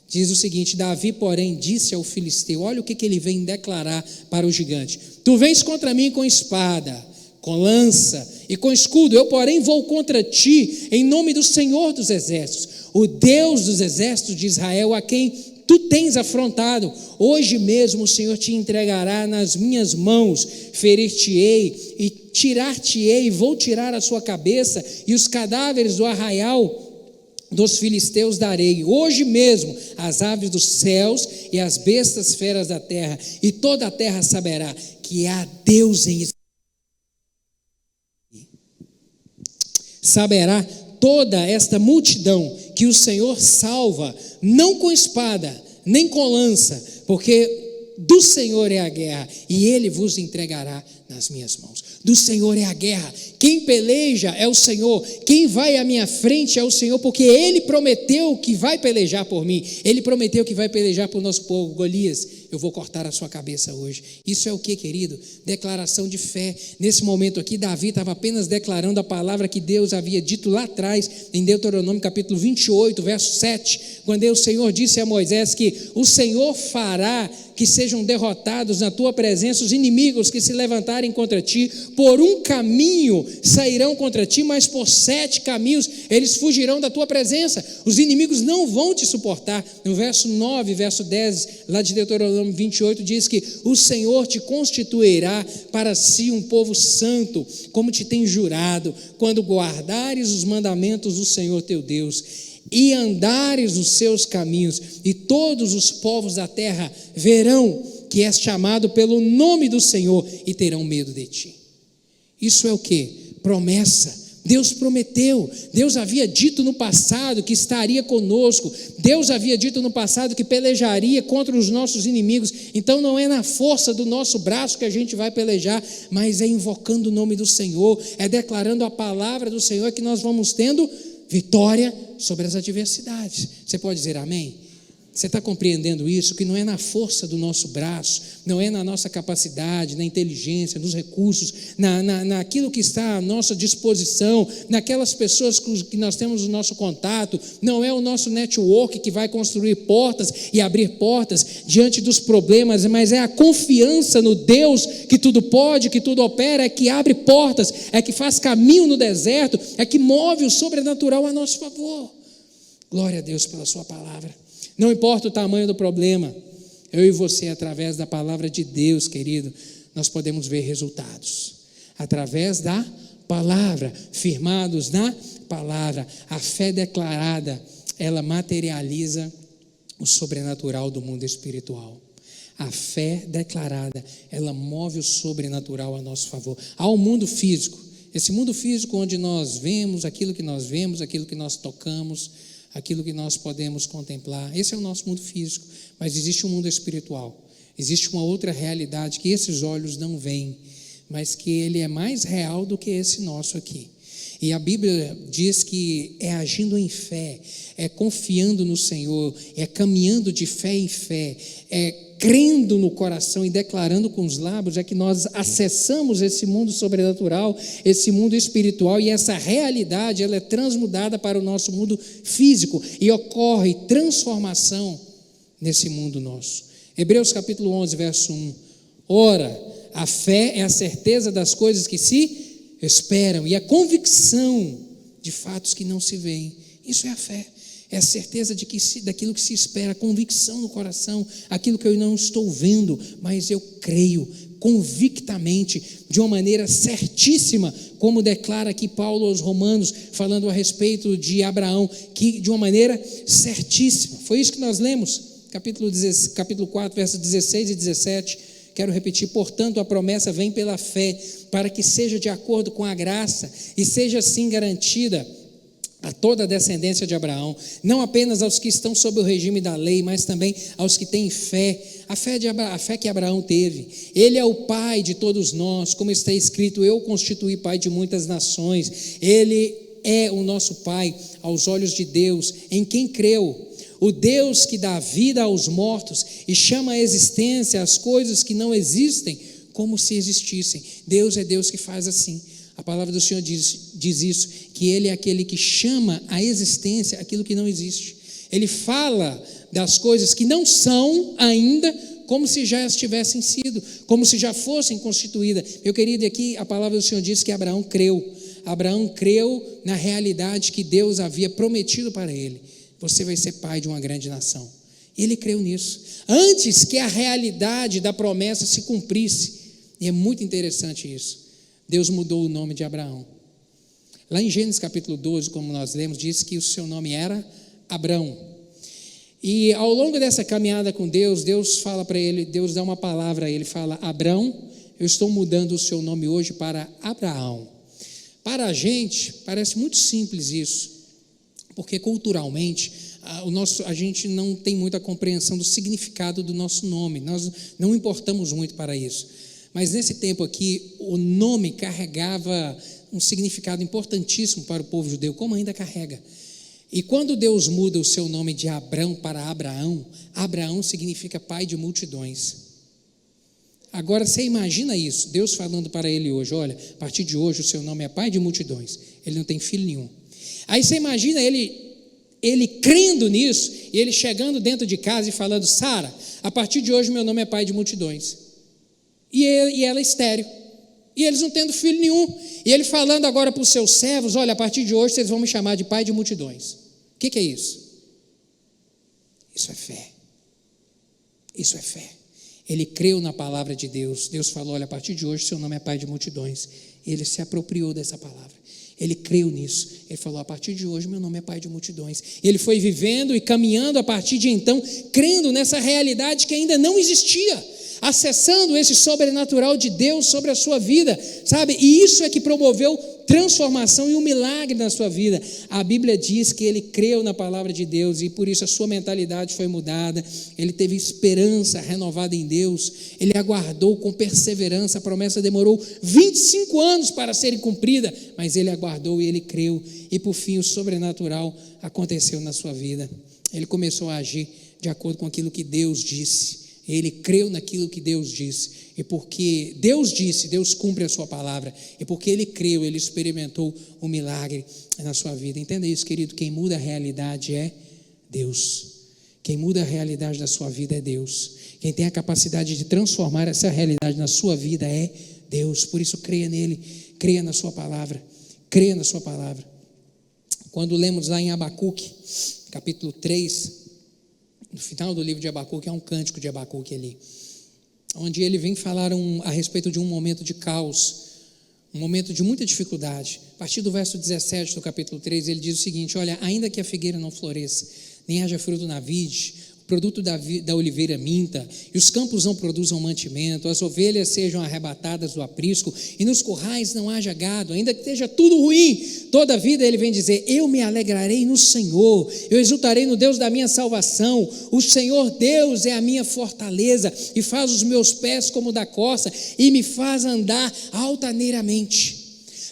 Diz o seguinte: Davi, porém, disse ao filisteu, olha o que ele vem declarar para o gigante: tu vens contra mim com espada, com lança e com escudo, eu porém vou contra ti em nome do Senhor dos exércitos, o Deus dos exércitos de Israel, a quem tu tens afrontado. Hoje mesmo o Senhor te entregará nas minhas mãos, ferir-te-ei e tirar-te-ei, vou tirar a sua cabeça e os cadáveres do arraial dos filisteus darei. Hoje mesmo as aves dos céus e as bestas feras da terra, e toda a terra saberá que há Deus em Israel. Saberá toda esta multidão que o Senhor salva, não com espada, nem com lança, porque do Senhor é a guerra, e Ele vos entregará nas minhas mãos. Do Senhor é a guerra, quem peleja é o Senhor, quem vai à minha frente é o Senhor, porque Ele prometeu que vai pelejar por mim, Ele prometeu que vai pelejar por nosso povo. Golias, eu vou cortar a sua cabeça hoje. Isso é o que, querido? Declaração de fé. Nesse momento aqui, Davi estava apenas declarando a palavra que Deus havia dito lá atrás, em Deuteronômio capítulo 28, verso 7, quando o Senhor disse a Moisés que o Senhor fará que sejam derrotados na tua presença os inimigos que se levantarem contra ti. Por um caminho sairão contra ti, mas por 7 caminhos eles fugirão da tua presença. Os inimigos não vão te suportar. No verso 9, verso 10, lá de Deuteronômio 28, diz que o Senhor te constituirá para si um povo santo, como te tem jurado, quando guardares os mandamentos do Senhor teu Deus e andares os seus caminhos, e todos os povos da terra verão que és chamado pelo nome do Senhor e terão medo de ti. Isso é o quê? Promessa. Deus prometeu, Deus havia dito no passado que estaria conosco, Deus havia dito no passado que pelejaria contra os nossos inimigos. Então não é na força do nosso braço que a gente vai pelejar, mas é invocando o nome do Senhor, é declarando a palavra do Senhor que nós vamos tendo vitória sobre as adversidades. Você pode dizer amém? Você está compreendendo isso? Que não é na força do nosso braço, não é na nossa capacidade, na inteligência, nos recursos, naquilo que está à nossa disposição, naquelas pessoas que nós temos o nosso contato, não é o nosso network que vai construir portas e abrir portas diante dos problemas, mas é a confiança no Deus que tudo pode, que tudo opera, é que abre portas, é que faz caminho no deserto, é que move o sobrenatural a nosso favor. Glória a Deus pela sua palavra. Não importa o tamanho do problema, eu e você, através da palavra de Deus, querido, nós podemos ver resultados. Através da palavra, firmados na palavra, a fé declarada, ela materializa o sobrenatural do mundo espiritual. A fé declarada, ela move o sobrenatural a nosso favor. Há um mundo físico, esse mundo físico onde nós vemos, aquilo que nós tocamos, aquilo que nós podemos contemplar. Esse é o nosso mundo físico, mas existe um mundo espiritual, existe uma outra realidade que esses olhos não veem, mas que ele é mais real do que esse nosso aqui. E a Bíblia diz que é agindo em fé, é confiando no Senhor, é caminhando de fé em fé, é crendo no coração e declarando com os lábios, é que nós acessamos esse mundo sobrenatural, esse mundo espiritual, e essa realidade ela é transmudada para o nosso mundo físico e ocorre transformação nesse mundo nosso. Hebreus capítulo 11, verso 1. Ora, a fé é a certeza das coisas que se esperam e a convicção de fatos que não se veem. Isso é a fé. É a certeza daquilo que se espera, a convicção no coração, aquilo que eu não estou vendo, mas eu creio convictamente, de uma maneira certíssima, como declara aqui Paulo aos Romanos, falando a respeito de Abraão, que de uma maneira certíssima. Foi isso que nós lemos, capítulo 4, versos 16 e 17. Quero repetir: portanto, a promessa vem pela fé, para que seja de acordo com a graça e seja assim garantida a toda a descendência de Abraão, não apenas aos que estão sob o regime da lei, mas também aos que têm fé, a fé que Abraão teve. Ele é o pai de todos nós, como está escrito: eu o constituí pai de muitas nações. Ele é o nosso pai aos olhos de Deus, em quem creu, o Deus que dá vida aos mortos e chama à existência as coisas que não existem como se existissem. Deus é Deus que faz assim. A palavra do Senhor diz isso, que Ele é aquele que chama à existência aquilo que não existe. Ele fala das coisas que não são ainda, como se já tivessem sido, como se já fossem constituídas. Meu querido, aqui a palavra do Senhor diz que Abraão creu. Abraão creu na realidade que Deus havia prometido para ele. Você vai ser pai de uma grande nação. E ele creu nisso, antes que a realidade da promessa se cumprisse. E é muito interessante isso. Deus mudou o nome de Abraão. Lá em Gênesis capítulo 12, como nós lemos, diz que o seu nome era Abrão. E ao longo dessa caminhada com Deus, Deus fala para ele, Deus dá uma palavra a ele, fala: Abrão, eu estou mudando o seu nome hoje para Abraão. Para a gente, parece muito simples isso, porque culturalmente a gente não tem muita compreensão do significado do nosso nome, nós não importamos muito para isso. Mas nesse tempo aqui, o nome carregava um significado importantíssimo para o povo judeu, como ainda carrega. E quando Deus muda o seu nome de Abrão para Abraão, Abraão significa pai de multidões. Agora você imagina isso, Deus falando para ele hoje: olha, a partir de hoje o seu nome é pai de multidões. Ele não tem filho nenhum. Aí você imagina ele ele crendo nisso, e ele chegando dentro de casa e falando: Sara, a partir de hoje meu nome é pai de multidões. E ela é estéril. E eles não tendo filho nenhum. E ele falando agora para os seus servos: olha, a partir de hoje vocês vão me chamar de pai de multidões. O que é isso? Isso é fé. Isso é fé. Ele creu na palavra de Deus. Deus falou: olha, a partir de hoje seu nome é pai de multidões. E ele se apropriou dessa palavra. Ele creu nisso. Ele falou: a partir de hoje meu nome é pai de multidões. Ele foi vivendo e caminhando a partir de então, crendo nessa realidade que ainda não existia, acessando esse sobrenatural de Deus sobre a sua vida, sabe? E isso é que promoveu transformação e um milagre na sua vida. A Bíblia diz que ele creu na palavra de Deus e por isso a sua mentalidade foi mudada. Ele teve esperança renovada em Deus. Ele aguardou com perseverança. A promessa demorou 25 anos para ser cumprida, mas ele aguardou e ele creu. E por fim o sobrenatural aconteceu na sua vida. Ele começou a agir de acordo com aquilo que Deus disse. Ele creu naquilo que Deus disse, e porque Deus disse, Deus cumpre a sua palavra, e porque ele creu, ele experimentou um milagre na sua vida. Entenda isso, querido, quem muda a realidade é Deus. Quem muda a realidade da sua vida é Deus. Quem tem a capacidade de transformar essa realidade na sua vida é Deus. Por isso creia nele, creia na sua palavra, creia na sua palavra. Quando lemos lá em Abacuque, capítulo 3, no final do livro de Abacuque, é um cântico de Abacuque ali, onde ele vem falar a respeito de um momento de caos, um momento de muita dificuldade. A partir do verso 17 do capítulo 3, ele diz o seguinte: olha, ainda que a figueira não floresça, nem haja fruto na vide, o produto da oliveira minta, e os campos não produzam mantimento, as ovelhas sejam arrebatadas do aprisco, e nos currais não haja gado, ainda que esteja tudo ruim, todavia ele vem dizer: eu me alegrarei no Senhor, eu exultarei no Deus da minha salvação. O Senhor Deus é a minha fortaleza, e faz os meus pés como da corça, e me faz andar altaneiramente.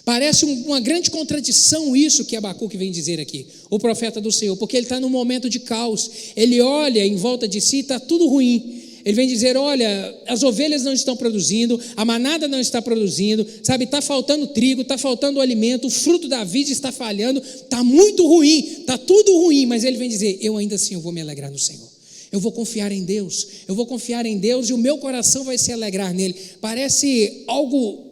Parece uma grande contradição isso que Abacuque vem dizer aqui, o profeta do Senhor, porque ele está num momento de caos. Ele olha em volta de si, está tudo ruim. Ele vem dizer: olha, as ovelhas não estão produzindo, a manada não está produzindo, sabe, está faltando trigo, está faltando alimento, o fruto da vide está falhando, está muito ruim, está tudo ruim. Mas ele vem dizer: eu ainda assim eu vou me alegrar no Senhor. Eu vou confiar em Deus, eu vou confiar em Deus e o meu coração vai se alegrar nele. Parece algo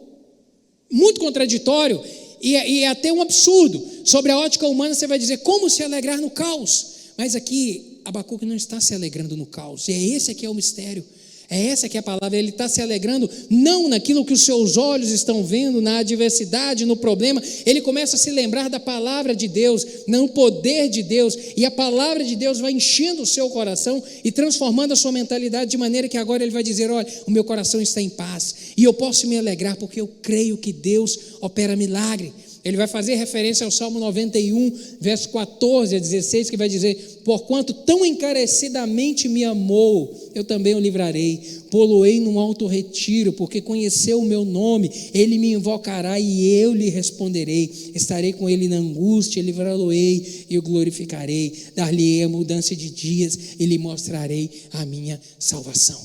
muito contraditório e até um absurdo. Sobre a ótica humana você vai dizer: como se alegrar no caos? Mas aqui Abacuque não está se alegrando no caos, e é esse aqui é o mistério. É essa que é a palavra. Ele está se alegrando não naquilo que os seus olhos estão vendo, na adversidade, no problema. Ele começa a se lembrar da palavra de Deus, no poder de Deus, e a palavra de Deus vai enchendo o seu coração e transformando a sua mentalidade, de maneira que agora ele vai dizer: olha, o meu coração está em paz, e eu posso me alegrar porque eu creio que Deus opera milagre. Ele vai fazer referência ao Salmo 91, verso 14 a 16, que vai dizer: porquanto tão encarecidamente me amou, eu também o livrarei, pô-lo-ei num alto retiro, porque conheceu o meu nome, ele me invocará e eu lhe responderei, estarei com ele na angústia, livrá-lo-ei e o glorificarei, dar-lhe-ei a mudança de dias e lhe mostrarei a minha salvação.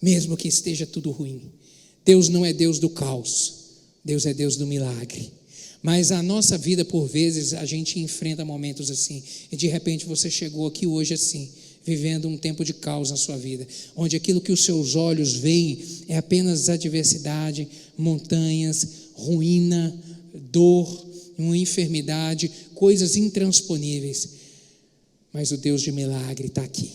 Mesmo que esteja tudo ruim, Deus não é Deus do caos, Deus é Deus do milagre. Mas a nossa vida, por vezes, a gente enfrenta momentos assim, e de repente você chegou aqui hoje assim, vivendo um tempo de caos na sua vida, onde aquilo que os seus olhos veem é apenas adversidade, montanhas, ruína, dor, uma enfermidade, coisas intransponíveis. Mas o Deus de milagre está aqui.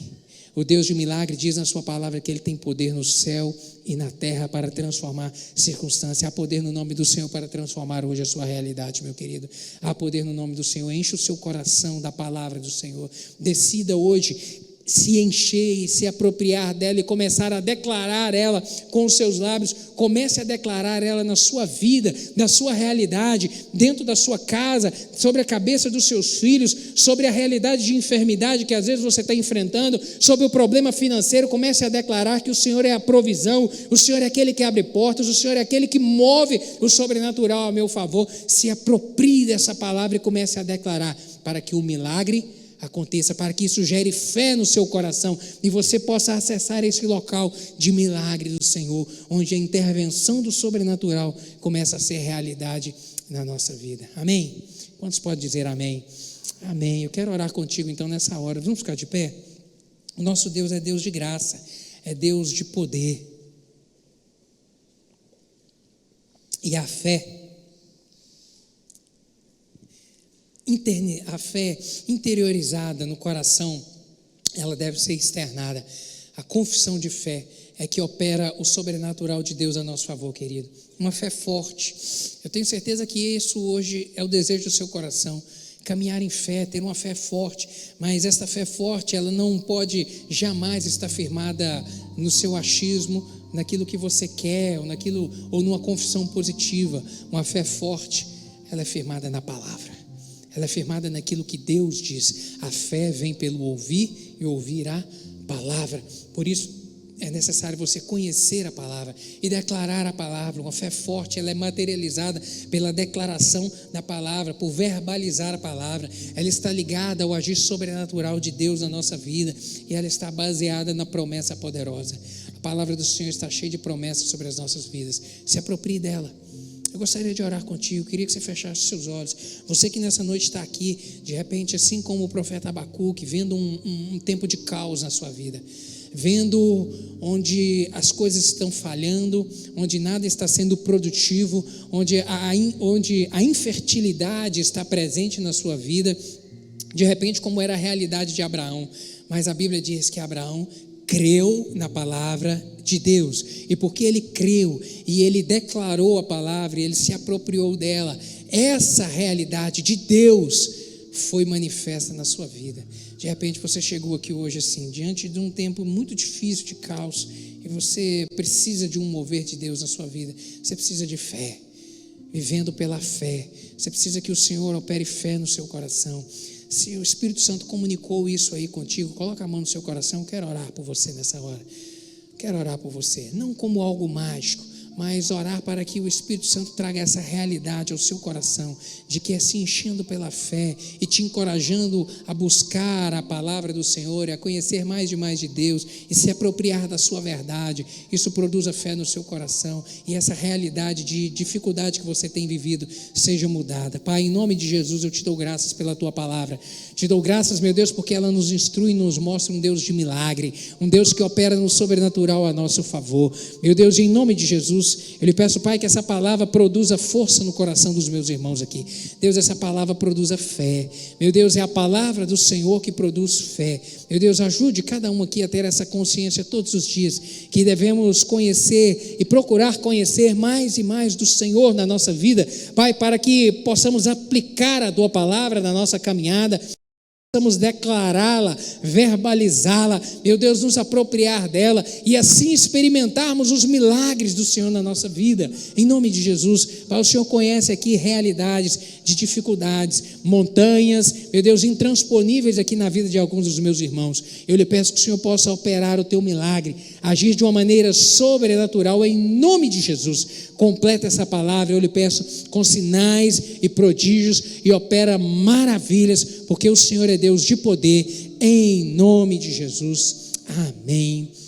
O Deus de milagre diz na sua palavra que Ele tem poder no céu e na terra para transformar circunstâncias. Há poder no nome do Senhor para transformar hoje a sua realidade, meu querido. Há poder no nome do Senhor. Enche o seu coração da palavra do Senhor. Decida hoje se encher e se apropriar dela e começar a declarar ela com os seus lábios. Comece a declarar ela na sua vida, na sua realidade, dentro da sua casa, sobre a cabeça dos seus filhos, sobre a realidade de enfermidade que às vezes você está enfrentando, sobre o problema financeiro. Comece a declarar que o Senhor é a provisão, o Senhor é aquele que abre portas, o Senhor é aquele que move o sobrenatural a meu favor. Se aproprie dessa palavra e comece a declarar, para que o milagre aconteça, para que isso gere fé no seu coração e você possa acessar esse local de milagre do Senhor, onde a intervenção do sobrenatural começa a ser realidade na nossa vida. Amém? Quantos podem dizer amém? Amém. Eu quero orar contigo então nessa hora. Vamos ficar de pé? O nosso Deus é Deus de graça, é Deus de poder. E a fé interiorizada no coração, ela deve ser externada. A confissão de fé é que opera o sobrenatural de Deus a nosso favor, querido. Uma fé forte. Eu tenho certeza que isso hoje é o desejo do seu coração. Caminhar em fé, ter uma fé forte. Mas essa fé forte, ela não pode jamais estar firmada no seu achismo, naquilo que você quer, ou numa confissão positiva. Uma fé forte, ela é firmada na palavra. Ela é firmada naquilo que Deus diz. A fé vem pelo ouvir e ouvir a palavra. Por isso é necessário você conhecer a palavra e declarar a palavra. Uma fé forte, ela é materializada pela declaração da palavra, por verbalizar a palavra. Ela está ligada ao agir sobrenatural de Deus na nossa vida e ela está baseada na promessa poderosa. A palavra do Senhor está cheia de promessas sobre as nossas vidas. Se aproprie dela. Eu gostaria de orar contigo, queria que você fechasse os seus olhos. Você que nessa noite está aqui, de repente, assim como o profeta Abacuque, vendo um tempo de caos na sua vida, vendo onde as coisas estão falhando, onde nada está sendo produtivo, onde a infertilidade está presente na sua vida, de repente, como era a realidade de Abraão. Mas a Bíblia diz que Abraão creu na palavra de Deus, e porque ele creu e ele declarou a palavra e ele se apropriou dela, essa realidade de Deus foi manifesta na sua vida. De repente você chegou aqui hoje assim, diante de um tempo muito difícil de caos, e você precisa de um mover de Deus na sua vida. Você precisa de fé, vivendo pela fé. Você precisa que o Senhor opere fé no seu coração. Se o Espírito Santo comunicou isso aí contigo, coloca a mão no seu coração. Eu quero orar por você nessa hora. Quero orar por você, não como algo mágico, mas orar para que o Espírito Santo traga essa realidade ao seu coração, de que é se enchendo pela fé e te encorajando a buscar a palavra do Senhor, a conhecer mais e mais de Deus e se apropriar da sua verdade. Isso produza fé no seu coração e essa realidade de dificuldade que você tem vivido seja mudada. Pai, em nome de Jesus, eu te dou graças pela tua palavra. Te dou graças, meu Deus, porque ela nos instrui e nos mostra um Deus de milagre, um Deus que opera no sobrenatural a nosso favor. Meu Deus, em nome de Jesus, eu lhe peço, Pai, que essa palavra produza força no coração dos meus irmãos aqui. Deus, essa palavra produza fé. Meu Deus, é a palavra do Senhor que produz fé. Meu Deus, ajude cada um aqui a ter essa consciência todos os dias, que devemos conhecer e procurar conhecer mais e mais do Senhor na nossa vida, Pai, para que possamos aplicar a tua palavra na nossa caminhada, possamos declará-la, verbalizá-la, meu Deus, nos apropriar dela e assim experimentarmos os milagres do Senhor na nossa vida, em nome de Jesus. Pai, o Senhor conhece aqui realidades de dificuldades, montanhas, meu Deus, intransponíveis aqui na vida de alguns dos meus irmãos. Eu lhe peço que o Senhor possa operar o teu milagre, agir de uma maneira sobrenatural, em nome de Jesus. Completa essa palavra, eu lhe peço, com sinais e prodígios, e opera maravilhas, porque o Senhor é Deus de poder, em nome de Jesus. Amém.